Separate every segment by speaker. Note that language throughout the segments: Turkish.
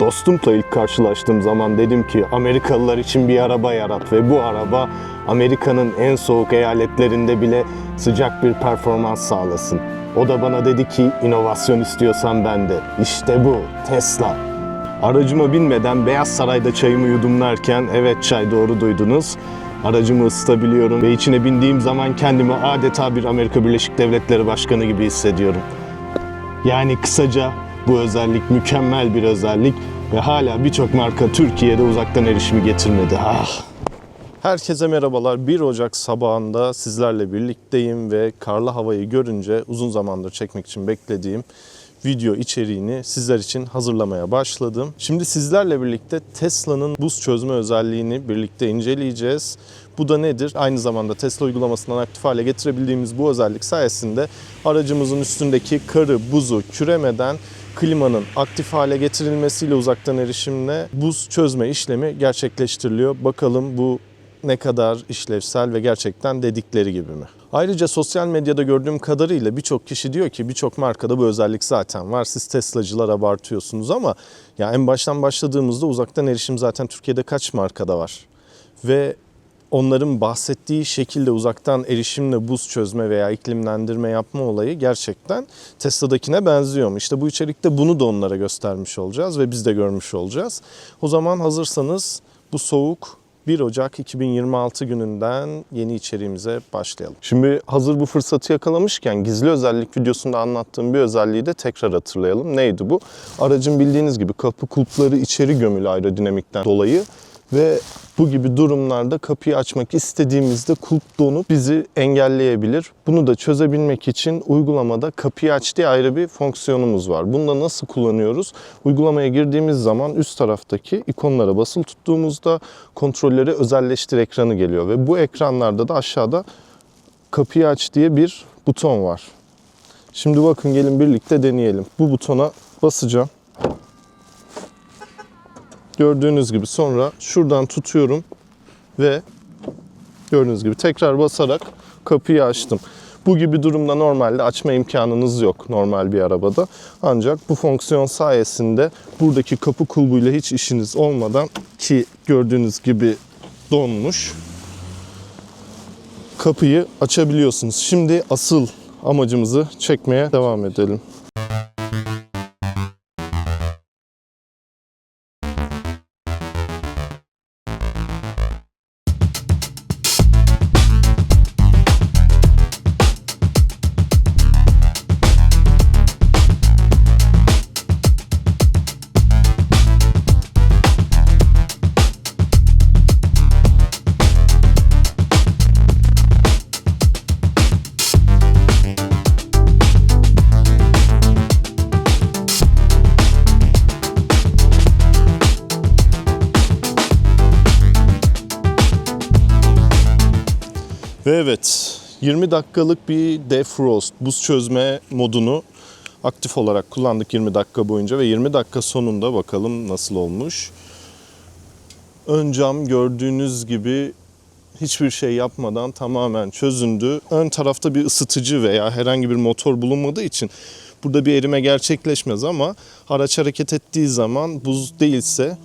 Speaker 1: Dostumla ilk karşılaştığım zaman dedim ki Amerikalılar için bir araba yarat ve bu araba Amerika'nın en soğuk eyaletlerinde bile sıcak bir performans sağlasın. O da bana dedi ki inovasyon istiyorsan ben de. İşte bu Tesla. Aracıma binmeden Beyaz Saray'da çayımı yudumlarken, evet çay doğru duydunuz, aracımı ısıtabiliyorum ve içine bindiğim zaman kendimi adeta bir Amerika Birleşik Devletleri Başkanı gibi hissediyorum. Yani kısaca bu özellik mükemmel bir özellik ve hala birçok marka Türkiye'de uzaktan erişimi getirmedi. Herkese merhabalar. 1 Ocak sabahında sizlerle birlikteyim ve karlı havayı görünce uzun zamandır çekmek için beklediğim video içeriğini sizler için hazırlamaya başladım. Şimdi sizlerle birlikte Tesla'nın buz çözme özelliğini birlikte inceleyeceğiz. Bu da nedir? Aynı zamanda Tesla uygulamasından aktif hale getirebildiğimiz bu özellik sayesinde aracımızın üstündeki karı, buzu küremeden klimanın aktif hale getirilmesiyle uzaktan erişimle buz çözme işlemi gerçekleştiriliyor. Bakalım bu ne kadar işlevsel ve gerçekten dedikleri gibi mi? Ayrıca sosyal medyada gördüğüm kadarıyla birçok kişi diyor ki birçok markada bu özellik zaten var. Siz Tesla'cılar abartıyorsunuz ama ya en baştan başladığımızda uzaktan erişim zaten Türkiye'de kaç markada var? Ve onların bahsettiği şekilde uzaktan erişimle buz çözme veya iklimlendirme yapma olayı gerçekten Tesla'dakine benziyor mu? İşte bu içerikte bunu da onlara göstermiş olacağız ve biz de görmüş olacağız. O zaman hazırsanız bu soğuk 1 Ocak 2026 gününden yeni içeriğimize başlayalım. Şimdi hazır bu fırsatı yakalamışken gizli özellik videosunda anlattığım bir özelliği de tekrar hatırlayalım. Neydi bu? Aracın bildiğiniz gibi kapı kulpları içeri gömülü aerodinamikten dolayı ve bu gibi durumlarda kapıyı açmak istediğimizde kulp donup bizi engelleyebilir. Bunu da çözebilmek için uygulamada kapıyı aç diye ayrı bir fonksiyonumuz var. Bunu da nasıl kullanıyoruz? Uygulamaya girdiğimiz zaman üst taraftaki ikonlara basılı tuttuğumuzda kontrolleri özelleştir ekranı geliyor. Ve bu ekranlarda da aşağıda kapıyı aç diye bir buton var. Şimdi bakın gelin birlikte deneyelim. Bu butona basacağım. Gördüğünüz gibi sonra şuradan tutuyorum ve gördüğünüz gibi tekrar basarak kapıyı açtım. Bu gibi durumda normalde açma imkanınız yok normal bir arabada. Ancak bu fonksiyon sayesinde buradaki kapı kulbuyla hiç işiniz olmadan ki gördüğünüz gibi donmuş kapıyı açabiliyorsunuz. Şimdi asıl amacımızı çekmeye devam edelim. Ve evet, 20 dakikalık bir defrost, buz çözme modunu aktif olarak kullandık 20 dakika boyunca ve 20 dakika sonunda bakalım nasıl olmuş. Ön cam gördüğünüz gibi hiçbir şey yapmadan tamamen çözündü. Ön tarafta bir ısıtıcı veya herhangi bir motor bulunmadığı için burada bir erime gerçekleşmez ama araç hareket ettiği zaman buz değilse,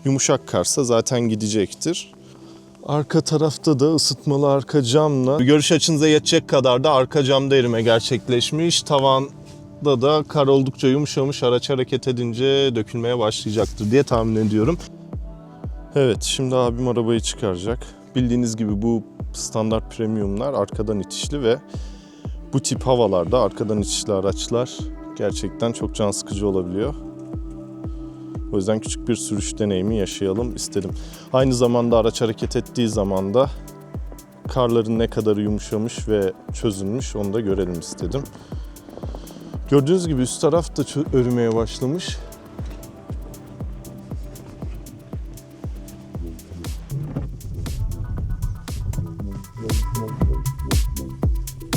Speaker 1: yumuşak karsa zaten gidecektir. Arka tarafta da ısıtmalı arka camla görüş açınıza yetecek kadar da arka camda erime gerçekleşmiş. Tavanda da kar oldukça yumuşamış, araç hareket edince dökülmeye başlayacaktır diye tahmin ediyorum. Evet, şimdi abim arabayı çıkaracak. Bildiğiniz gibi bu standart premiumlar arkadan itişli ve bu tip havalarda arkadan itişli araçlar gerçekten çok can sıkıcı olabiliyor. O yüzden küçük bir sürüş deneyimi yaşayalım istedim. Aynı zamanda araç hareket ettiği zaman da karların ne kadar yumuşamış ve çözülmüş onu da görelim istedim. Gördüğünüz gibi üst taraf da örümeye başlamış.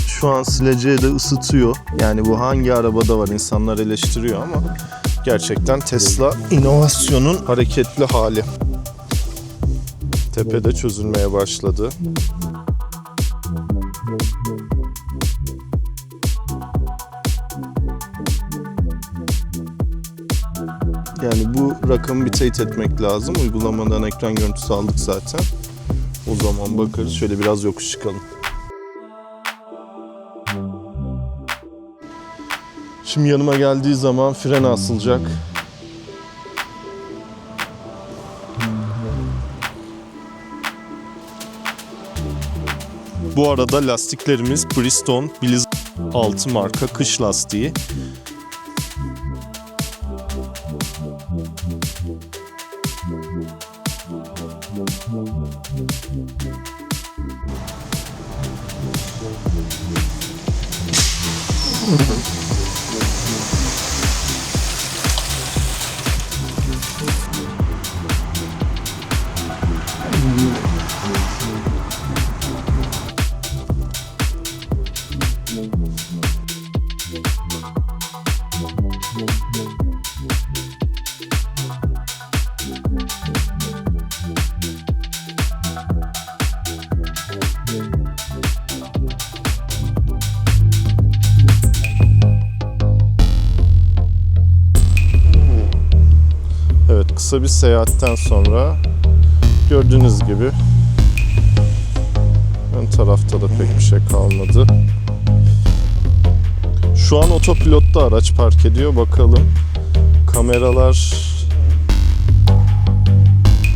Speaker 1: Şu an sileceği de ısıtıyor. Yani bu hangi arabada var insanlar eleştiriyor ama gerçekten Tesla inovasyonun hareketli hali. Tepede çözülmeye başladı. Yani bu rakamı bir teyit etmek lazım. Uygulamadan ekran görüntüsü aldık zaten. O zaman bakarız. Şöyle biraz yokuş çıkalım. Şimdi yanıma geldiği zaman frene asılacak. Bu arada lastiklerimiz Bridgestone Blizzard 6 marka kış lastiği. Evet, kısa bir seyahatten sonra gördüğünüz gibi ön tarafta da pek bir şey kalmadı. Şu an otopilotta araç park ediyor. Bakalım kameralar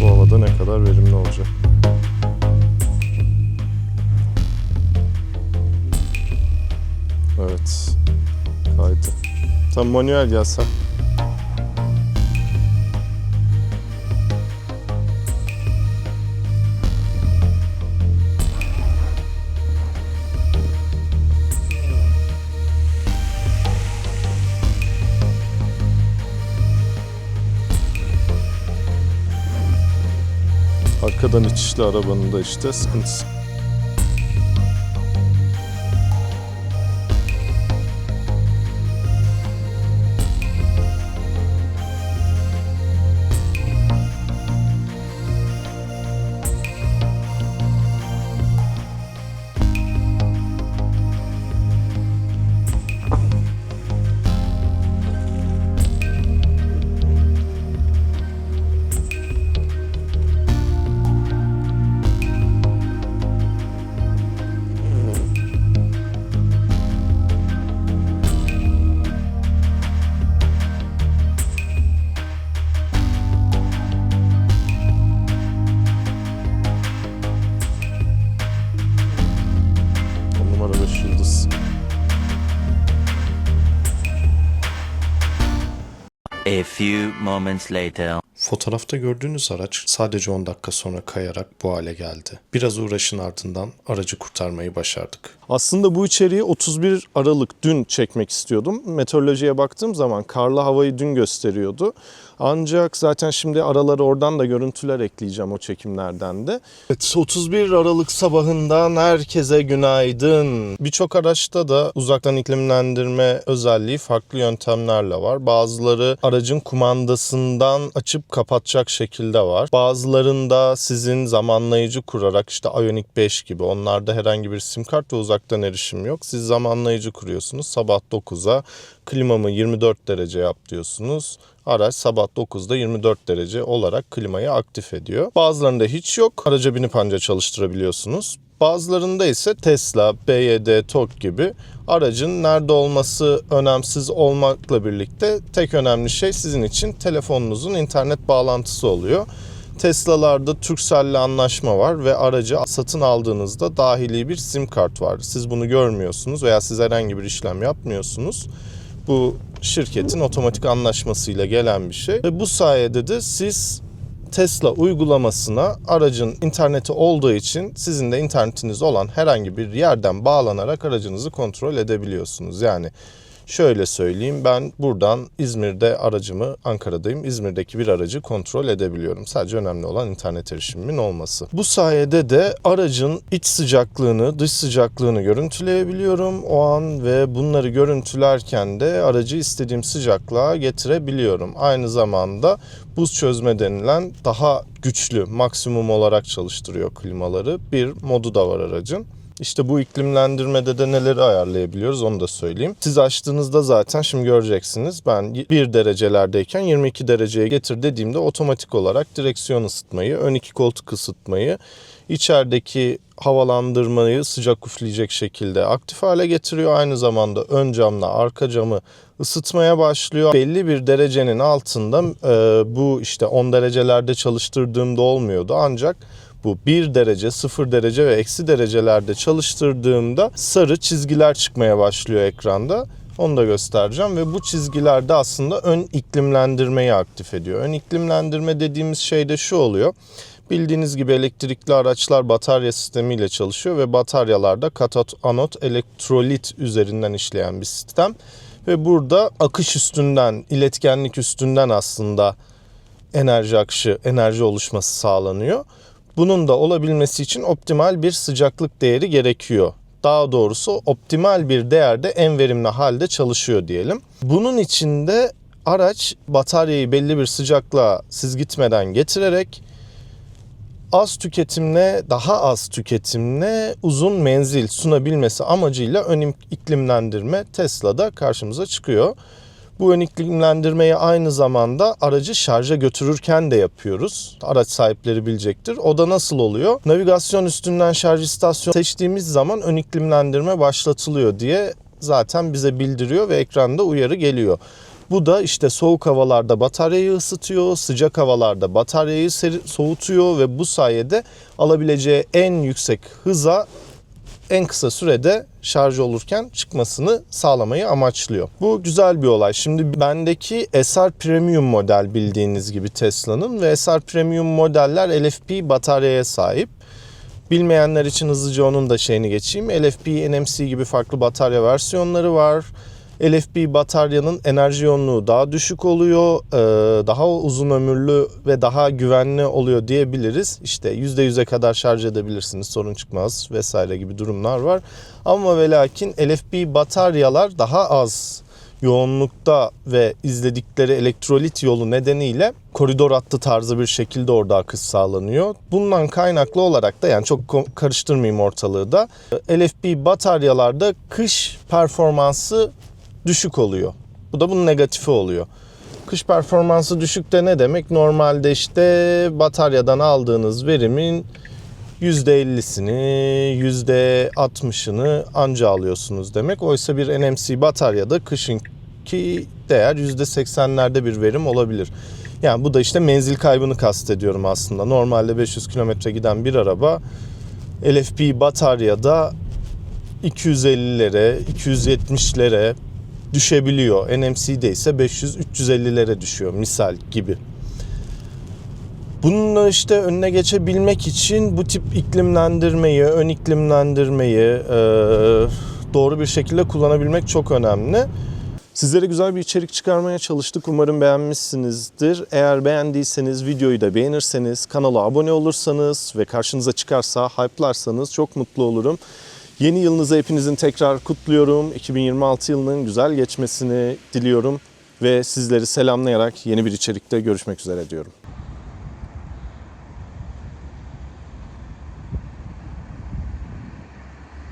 Speaker 1: bu havada ne kadar verimli olacak. Evet, kaydı. Tam manuel gelsen. Arkadan itişli arabanın da işte sıkıntısı. Numara 5 yıldız.
Speaker 2: A few moments later.
Speaker 3: Fotoğrafta gördüğünüz araç sadece 10 dakika sonra kayarak bu hale geldi. Biraz uğraşın ardından aracı kurtarmayı başardık.
Speaker 1: Aslında bu içeriği 31 Aralık dün çekmek istiyordum. Meteorolojiye baktığım zaman karlı havayı dün gösteriyordu. Ancak zaten şimdi aralara oradan da görüntüler ekleyeceğim o çekimlerden de. Evet, 31 Aralık sabahından herkese günaydın. Birçok araçta da uzaktan iklimlendirme özelliği farklı yöntemlerle var. Bazıları aracın kumandasından açıp kapatacak şekilde var. Bazılarında sizin zamanlayıcı kurarak işte Ioniq 5 gibi, onlarda herhangi bir sim kart ve uzaktan erişim yok. Siz zamanlayıcı kuruyorsunuz. Sabah 9'a klimamı 24 derece yap diyorsunuz. Araç sabah 9'da 24 derece olarak klimayı aktif ediyor. Bazılarında hiç yok. Araca binip anca çalıştırabiliyorsunuz. Bazılarında ise Tesla, BYD, TOG gibi aracın nerede olması önemsiz olmakla birlikte tek önemli şey sizin için telefonunuzun internet bağlantısı oluyor. Tesla'larda Turkcell'le anlaşma var ve aracı satın aldığınızda dahili bir sim kart var. Siz bunu görmüyorsunuz veya siz herhangi bir işlem yapmıyorsunuz. Bu şirketin otomatik anlaşmasıyla gelen bir şey. Ve bu sayede de siz Tesla uygulamasına aracın interneti olduğu için sizin de internetiniz olan herhangi bir yerden bağlanarak aracınızı kontrol edebiliyorsunuz. Yani şöyle söyleyeyim, ben buradan İzmir'de aracımı, Ankara'dayım, İzmir'deki bir aracı kontrol edebiliyorum. Sadece önemli olan internet erişimimin olması. Bu sayede de aracın iç sıcaklığını, dış sıcaklığını görüntüleyebiliyorum o an ve bunları görüntülerken de aracı istediğim sıcaklığa getirebiliyorum. Aynı zamanda buz çözme denilen daha güçlü, maksimum olarak çalıştırıyor klimaları bir modu da var aracın. İşte bu iklimlendirmede de neleri ayarlayabiliyoruz onu da söyleyeyim. Siz açtığınızda zaten şimdi göreceksiniz. Ben 1 derecelerdeyken 22 dereceye getir dediğimde otomatik olarak direksiyon ısıtmayı, ön iki koltuk ısıtmayı, içerideki havalandırmayı sıcak üfleyecek şekilde aktif hale getiriyor. Aynı zamanda ön camla arka camı ısıtmaya başlıyor. Belli bir derecenin altında bu işte 10 derecelerde çalıştırdığımda olmuyordu. Ancak bu 1 derece, 0 derece ve eksi derecelerde çalıştırdığımda sarı çizgiler çıkmaya başlıyor ekranda. Onu da göstereceğim ve bu çizgiler de aslında ön iklimlendirmeyi aktif ediyor. Ön iklimlendirme dediğimiz şey de şu oluyor. Bildiğiniz gibi elektrikli araçlar batarya sistemiyle çalışıyor ve bataryalarda katot anot elektrolit üzerinden işleyen bir sistem. Ve burada akış üstünden, iletkenlik üstünden aslında enerji akışı, enerji oluşması sağlanıyor. Bunun da olabilmesi için optimal bir sıcaklık değeri gerekiyor. Daha doğrusu optimal bir değerde en verimli halde çalışıyor diyelim. Bunun için de araç bataryayı belli bir sıcaklığa siz gitmeden getirerek az tüketimle, daha az tüketimle uzun menzil sunabilmesi amacıyla ön iklimlendirme Tesla'da karşımıza çıkıyor. Bu ön iklimlendirmeyi aynı zamanda aracı şarja götürürken de yapıyoruz. Araç sahipleri bilecektir. O da nasıl oluyor? Navigasyon üstünden şarj istasyonu seçtiğimiz zaman ön iklimlendirme başlatılıyor diye zaten bize bildiriyor ve ekranda uyarı geliyor. Bu da işte soğuk havalarda bataryayı ısıtıyor, sıcak havalarda bataryayı soğutuyor ve bu sayede alabileceği en yüksek hıza en kısa sürede şarj olurken çıkmasını sağlamayı amaçlıyor. Bu güzel bir olay. Şimdi bendeki SR Premium model bildiğiniz gibi Tesla'nın ve SR Premium modeller LFP bataryaya sahip. Bilmeyenler için hızlıca onun da şeyini geçeyim. LFP, NMC gibi farklı batarya versiyonları var. LFP bataryanın enerji yoğunluğu daha düşük oluyor, daha uzun ömürlü ve daha güvenli oluyor diyebiliriz. İşte %100'e kadar şarj edebilirsiniz, sorun çıkmaz vesaire gibi durumlar var. Ama ve lakin LFP bataryalar daha az yoğunlukta ve izledikleri elektrolit yolu nedeniyle koridor hattı tarzı bir şekilde orada akış sağlanıyor. Bundan kaynaklı olarak da yani çok karıştırmayayım ortalığı da LFP bataryalarda kış performansı düşük oluyor. Bu da bunun negatifi oluyor. Kış performansı düşük de ne demek? Normalde işte bataryadan aldığınız verimin %50'sini, %60'ını anca alıyorsunuz demek. Oysa bir NMC bataryada kışınki değer %80'lerde bir verim olabilir. Yani bu da işte menzil kaybını kastediyorum aslında. Normalde 500 kilometre giden bir araba LFP bataryada 250'lere, 270'lere düşebiliyor. NMC'de ise 500-350'lere düşüyor misal gibi. Bunun işte önüne geçebilmek için bu tip iklimlendirmeyi, ön iklimlendirmeyi doğru bir şekilde kullanabilmek çok önemli. Sizlere güzel bir içerik çıkarmaya çalıştık. Umarım beğenmişsinizdir. Eğer beğendiyseniz videoyu da beğenirseniz, kanala abone olursanız ve karşınıza çıkarsa hype'larsanız çok mutlu olurum. Yeni yılınızı hepinizin tekrar kutluyorum. 2026 yılının güzel geçmesini diliyorum ve sizleri selamlayarak yeni bir içerikte görüşmek üzere diyorum.